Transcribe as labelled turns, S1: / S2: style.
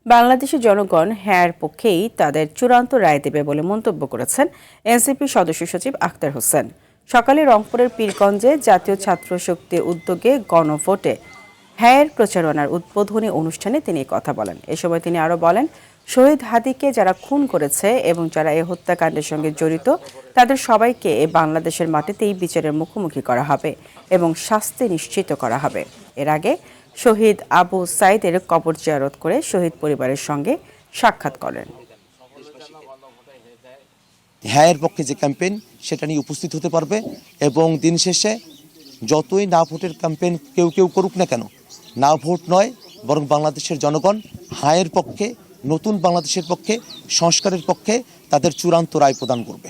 S1: বাংলাদেশের জনগণ হ্যাঁর পক্ষেই তাদের চূড়ান্ত রায় দেবে বলে মন্তব্য করেছেন এনসিপি সদস্য সচিব আখতার হোসেন। সকালে রংপুরের পীরগঞ্জে জাতীয় ছাত্র শক্তির উদ্যোগে গণভোটে হ্যাঁর প্রচারণার উদ্বোধনী অনুষ্ঠানে তিনি কথা বলেন। এ সময় তিনি আরও বলেন, শহীদ হাদিকে যারা খুন করেছে এবং যারা এই হত্যাকাণ্ডের সঙ্গে জড়িত তাদের সবাইকে বাংলাদেশের মাটিতেই বিচারের মুখোমুখি করা হবে এবং শাস্তি নিশ্চিত করা হবে। এর আগে শহীদ আবু সাইদের কবর জিয়ারত করে শহীদ পরিবারের সঙ্গে সাক্ষাৎ করেন।
S2: হ্যাঁয়ের পক্ষে যে ক্যাম্পেইন সেটা নিয়ে উপস্থিত হতে পারবে এবং দিন শেষে যতই না ভোটের ক্যাম্পেইন কেউ করুক না কেন, না ভোট নয় বরং বাংলাদেশের জনগণ হ্যাঁয়ের পক্ষে, নতুন বাংলাদেশের পক্ষে, সংস্কারের পক্ষে তাদের চূড়ান্ত রায় প্রদান করবে।